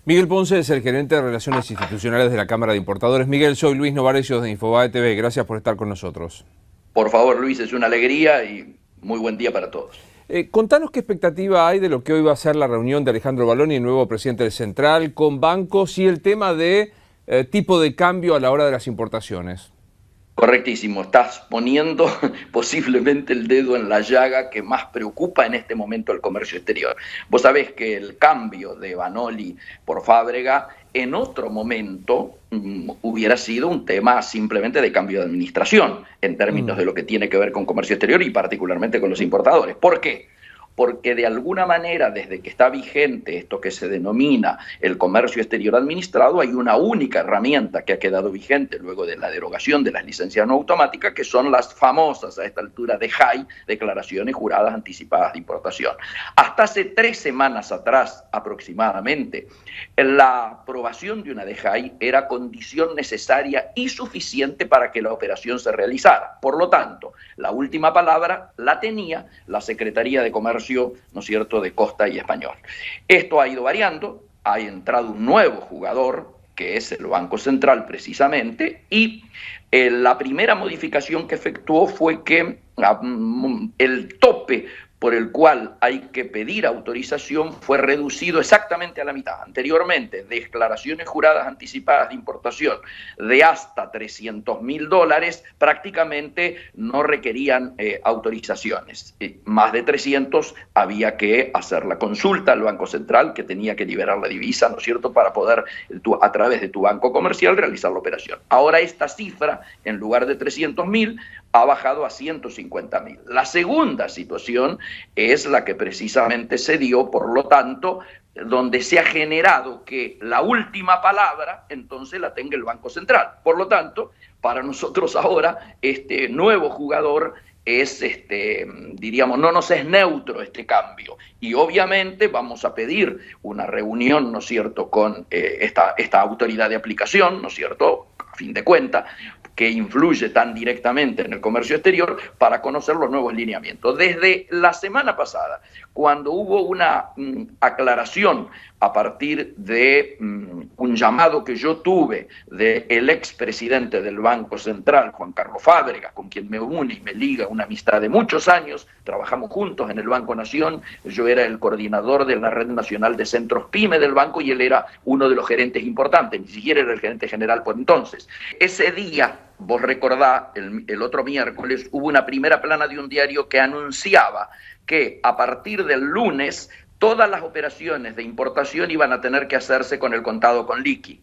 Miguel Ponce es el gerente de Relaciones Institucionales de la Cámara de Importadores. Miguel, soy Luis Novaresios de Infobae TV. Gracias por estar con nosotros. Por favor, Luis, es una alegría y muy buen día para todos. Contanos qué expectativa hay de lo que hoy va a ser la reunión de Alejandro Valoni, el nuevo presidente del Central, con bancos y el tema de tipo de cambio a la hora de las importaciones. Correctísimo, estás poniendo posiblemente el dedo en la llaga que más preocupa en este momento el comercio exterior. Vos sabés que el cambio de Vanoli por Fábrega en otro momento hubiera sido un tema simplemente de cambio de administración en términos de lo que tiene que ver con comercio exterior y particularmente con los importadores. ¿Por qué? Porque de alguna manera, desde que está vigente esto que se denomina el comercio exterior administrado, hay una única herramienta que ha quedado vigente luego de la derogación de las licencias no automáticas, que son las famosas, a esta altura, DEJAI, declaraciones juradas anticipadas de importación. Hasta hace 3 semanas atrás, aproximadamente, la aprobación de una DEJAI era condición necesaria y suficiente para que la operación se realizara. Por lo tanto, la última palabra la tenía la Secretaría de Comercio, ¿no es cierto?, de Costa y Español. Esto ha ido variando, ha entrado un nuevo jugador, que es el Banco Central precisamente, y la primera modificación que efectuó fue que el tope por el cual hay que pedir autorización fue reducido exactamente a la mitad. Anteriormente, declaraciones juradas anticipadas de importación de hasta $300.000 prácticamente no requerían autorizaciones. Más de 300 había que hacer la consulta al Banco Central, que tenía que liberar la divisa, ¿no es cierto?, para poder a través de tu banco comercial realizar la operación. Ahora esta cifra, en lugar de 300.000, ha bajado a 150.000. La segunda situación es la que precisamente se dio, por lo tanto, donde se ha generado que la última palabra entonces la tenga el Banco Central. Por lo tanto, para nosotros ahora, este nuevo jugador es, diríamos, no nos es neutro este cambio. Y obviamente vamos a pedir una reunión, ¿no es cierto?, con esta autoridad de aplicación, ¿no es cierto?, a fin de cuentas, que influye tan directamente en el comercio exterior, para conocer los nuevos lineamientos. Desde la semana pasada, cuando hubo una aclaración a partir de un llamado que yo tuve del expresidente del Banco Central, Juan Carlos Fábrega, con quien me une y me liga una amistad de muchos años, trabajamos juntos en el Banco Nación, yo era el coordinador de la Red Nacional de Centros PYME del banco y él era uno de los gerentes importantes, ni siquiera era el gerente general por entonces. Ese día, vos recordás, el otro miércoles, hubo una primera plana de un diario que anunciaba que a partir del lunes todas las operaciones de importación iban a tener que hacerse con el contado con liqui.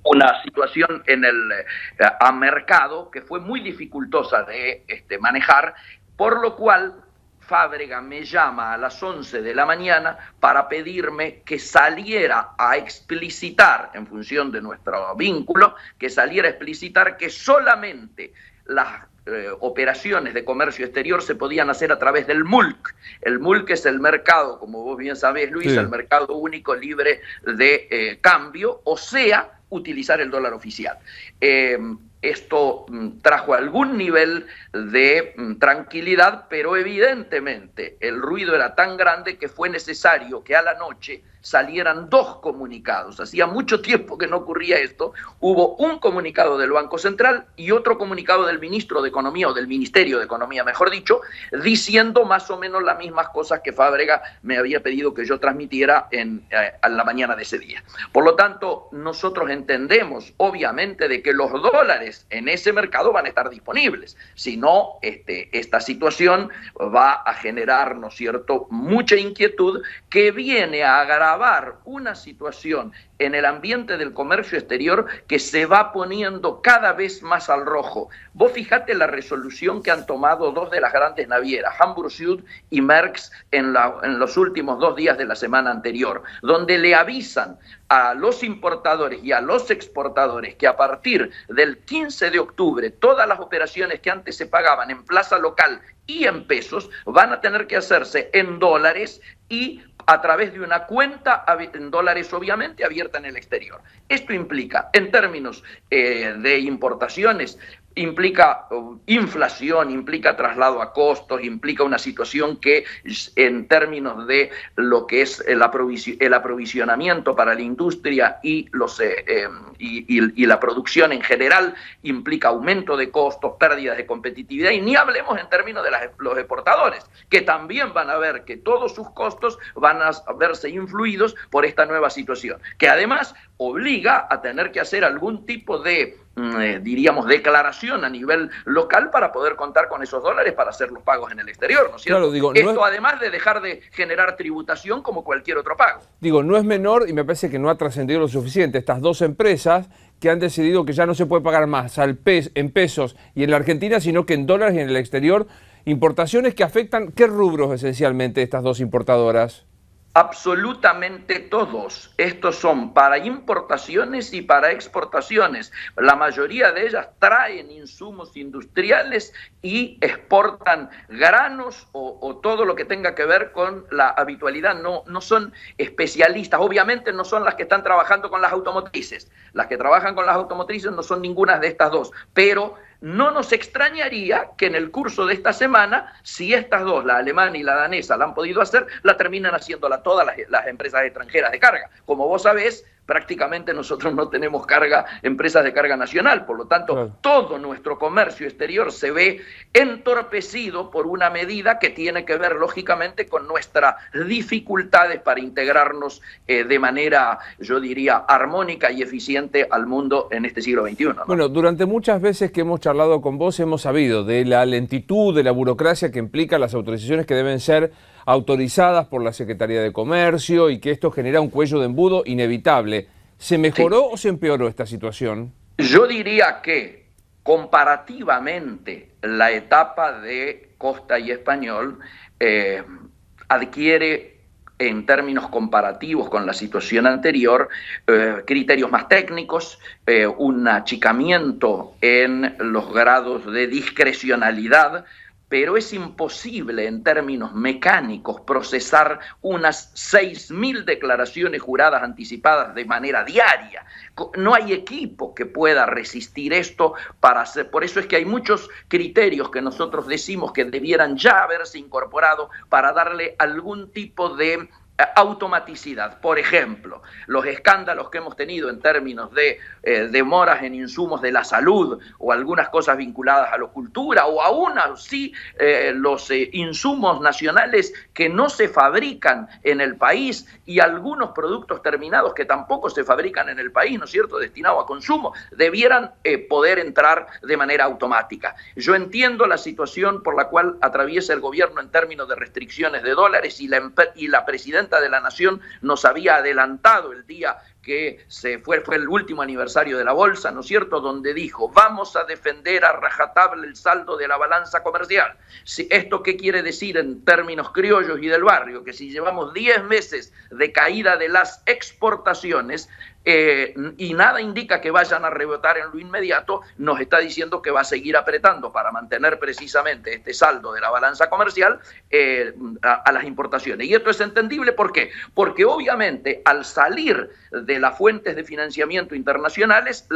Una situación en el mercado que fue muy dificultosa de manejar, por lo cual Fábrega me llama a las 11 de la mañana para pedirme que saliera a explicitar, en función de nuestro vínculo, que saliera a explicitar que solamente las operaciones de comercio exterior se podían hacer a través del MULC. El MULC es el mercado, como vos bien sabés, Luis, sí, el mercado único libre de cambio, o sea, utilizar el dólar oficial. Esto trajo algún nivel de tranquilidad, pero evidentemente el ruido era tan grande que fue necesario que a la noche salieran 2 comunicados. Hacía mucho tiempo que no ocurría esto. Hubo un comunicado del Banco Central y otro comunicado del ministro de Economía, o del Ministerio de Economía, mejor dicho, diciendo más o menos las mismas cosas que Fábrega me había pedido que yo transmitiera a la mañana de ese día. Por lo tanto, nosotros entendemos, obviamente, de que los dólares en ese mercado van a estar disponibles. Si no, esta situación va a generar, ¿no es cierto?, mucha inquietud, que viene a agravar una situación en el ambiente del comercio exterior que se va poniendo cada vez más al rojo. Vos fijate la resolución que han tomado 2 de las grandes navieras, Hamburg Süd y Maersk, en los últimos 2 días de la semana anterior, donde le avisan a los importadores y a los exportadores que a partir del 15 de octubre todas las operaciones que antes se pagaban en plaza local y en pesos van a tener que hacerse en dólares y a través de una cuenta en dólares, obviamente, abierta en el exterior. Esto implica, en términos de importaciones, implica inflación, implica traslado a costos, implica una situación que en términos de lo que es el aprovisionamiento para la industria y la producción en general implica aumento de costos, pérdidas de competitividad, y ni hablemos en términos de los exportadores, que también van a ver que todos sus costos van a verse influidos por esta nueva situación, que además obliga a tener que hacer algún tipo de diríamos, declaración a nivel local para poder contar con esos dólares para hacer los pagos en el exterior, ¿no es cierto? Claro, digo, esto además de dejar de generar tributación como cualquier otro pago. Digo, no es menor y me parece que no ha trascendido lo suficiente. Estas dos empresas que han decidido que ya no se puede pagar más en pesos y en la Argentina, sino que en dólares y en el exterior. Importaciones que afectan, ¿qué rubros esencialmente estas dos importadoras? Absolutamente todos. Estos son para importaciones y para exportaciones. La mayoría de ellas traen insumos industriales y exportan granos o todo lo que tenga que ver con la habitualidad. No son especialistas, obviamente no son las que están trabajando con las automotrices. Las que trabajan con las automotrices no son ninguna de estas dos, pero no nos extrañaría que en el curso de esta semana, si estas dos, la alemana y la danesa, la han podido hacer, la terminan haciéndola todas las empresas extranjeras de carga. Como vos sabés, prácticamente nosotros no tenemos empresas de carga nacional, por lo tanto, claro, todo nuestro comercio exterior se ve entorpecido por una medida que tiene que ver, lógicamente, con nuestras dificultades para integrarnos de manera, yo diría, armónica y eficiente al mundo en este siglo XXI, ¿no? Bueno, durante muchas veces que hemos charlado con vos hemos sabido de la lentitud, de la burocracia que implica las autorizaciones que deben ser autorizadas por la Secretaría de Comercio y que esto genera un cuello de embudo inevitable. ¿Se mejoró o se empeoró esta situación? Yo diría que comparativamente la etapa de Costa y Español adquiere en términos comparativos con la situación anterior criterios más técnicos, un achicamiento en los grados de discrecionalidad, pero es imposible en términos mecánicos procesar unas 6.000 declaraciones juradas anticipadas de manera diaria. No hay equipo que pueda resistir esto para hacer. Por eso es que hay muchos criterios que nosotros decimos que debieran ya haberse incorporado para darle algún tipo de automaticidad. Por ejemplo, los escándalos que hemos tenido en términos de demoras en insumos de la salud o algunas cosas vinculadas a la cultura o aún así los insumos nacionales que no se fabrican en el país y algunos productos terminados que tampoco se fabrican en el país, ¿no es cierto?, destinados a consumo, debieran poder entrar de manera automática. Yo entiendo la situación por la cual atraviesa el gobierno en términos de restricciones de dólares y la presidenta de la Nación nos había adelantado el día que fue el último aniversario de la bolsa, ¿no es cierto?, donde dijo, vamos a defender a rajatabla el saldo de la balanza comercial. ¿Esto qué quiere decir en términos criollos y del barrio? Que si llevamos 10 meses de caída de las exportaciones y nada indica que vayan a rebotar en lo inmediato, nos está diciendo que va a seguir apretando para mantener precisamente este saldo de la balanza comercial a las importaciones. Y esto es entendible, ¿por qué? Porque obviamente al salir de las fuentes de financiamiento internacionales,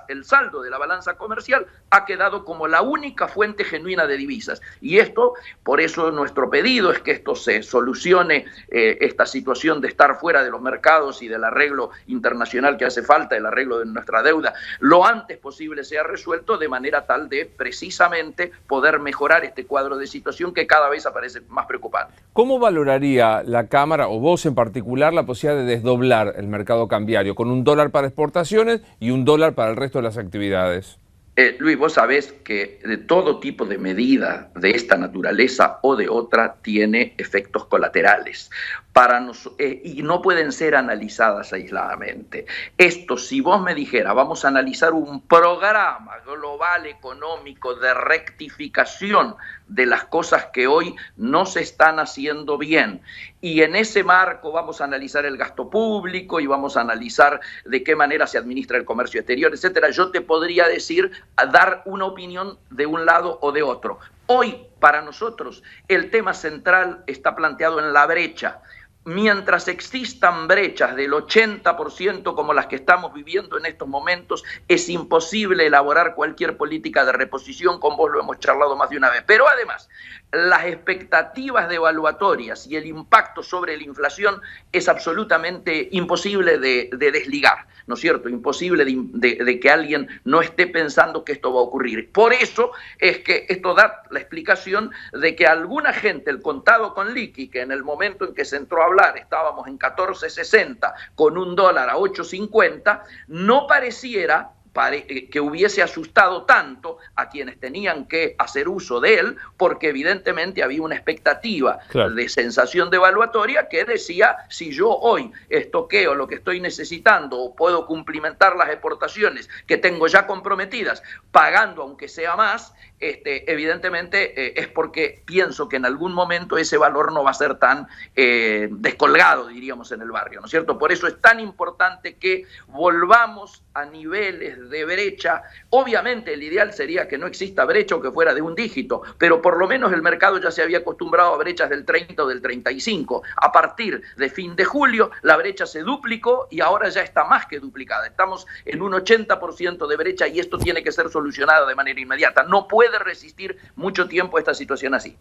el saldo de la balanza comercial ha quedado como la única fuente genuina de divisas. Y esto, por eso nuestro pedido es que esto se solucione, esta situación de estar fuera de los mercados y del arreglo internacional que hace falta, el arreglo de nuestra deuda, lo antes posible sea resuelto de manera tal de precisamente poder mejorar este cuadro de situación que cada vez aparece más preocupante. ¿Cómo valoraría la Cámara, o vos en particular, la posibilidad de desdoblar el mercado cambiario con $1 para exportaciones y $1 para el resto de las actividades? Luis, vos sabés que de todo tipo de medida de esta naturaleza o de otra tiene efectos colaterales y no pueden ser analizadas aisladamente. Esto, si vos me dijeras, vamos a analizar un programa global económico de rectificación de las cosas que hoy no se están haciendo bien, y en ese marco vamos a analizar el gasto público y vamos a analizar de qué manera se administra el comercio exterior, etcétera, yo te podría decir, dar una opinión de un lado o de otro. Hoy, para nosotros, el tema central está planteado en la brecha. mientras existan brechas del 80% como las que estamos viviendo en estos momentos, es imposible elaborar cualquier política de reposición, con vos lo hemos charlado más de una vez. Pero además, las expectativas devaluatorias y el impacto sobre la inflación es absolutamente imposible de desligar, ¿no es cierto? Imposible de que alguien no esté pensando que esto va a ocurrir. Por eso es que esto da la explicación de que alguna gente, el contado con liqui, que en el momento en que se entró a hablar estábamos en 14.60 con un dólar a 8.50, no pareciera que hubiese asustado tanto a quienes tenían que hacer uso de él, porque evidentemente había una expectativa de sensación devaluatoria que decía, si yo hoy estoqueo lo que estoy necesitando o puedo cumplimentar las exportaciones que tengo ya comprometidas, pagando aunque sea más, evidentemente es porque pienso que en algún momento ese valor no va a ser tan descolgado, diríamos, en el barrio, ¿no es cierto? Por eso es tan importante que volvamos a niveles de brecha. Obviamente el ideal sería que no exista brecha o que fuera de un dígito, pero por lo menos el mercado ya se había acostumbrado a brechas del 30 o del 35. A partir de fin de julio la brecha se duplicó y ahora ya está más que duplicada. Estamos en un 80% de brecha y esto tiene que ser solucionado de manera inmediata. No puede resistir mucho tiempo esta situación así.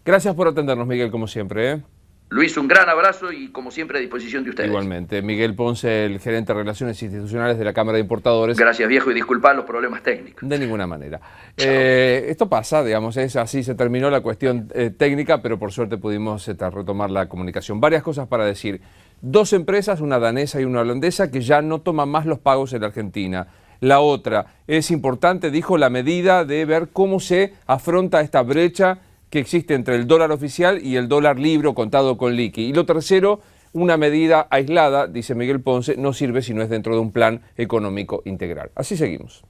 Gracias por atendernos, Miguel, como siempre, ¿eh? Luis, un gran abrazo y como siempre a disposición de ustedes. Igualmente. Miguel Ponce, el gerente de Relaciones Institucionales de la Cámara de Importadores. Gracias, viejo, y disculpa los problemas técnicos. De ninguna manera. Esto pasa, digamos, es así, se terminó la cuestión técnica, pero por suerte pudimos retomar la comunicación. Varias cosas para decir. 2 empresas, una danesa y una holandesa, que ya no toman más los pagos en la Argentina. La otra, es importante, dijo, la medida de ver cómo se afronta esta brecha que existe entre el dólar oficial y el dólar libre o contado con liqui. Y lo tercero, una medida aislada, dice Miguel Ponce, no sirve si no es dentro de un plan económico integral. Así seguimos.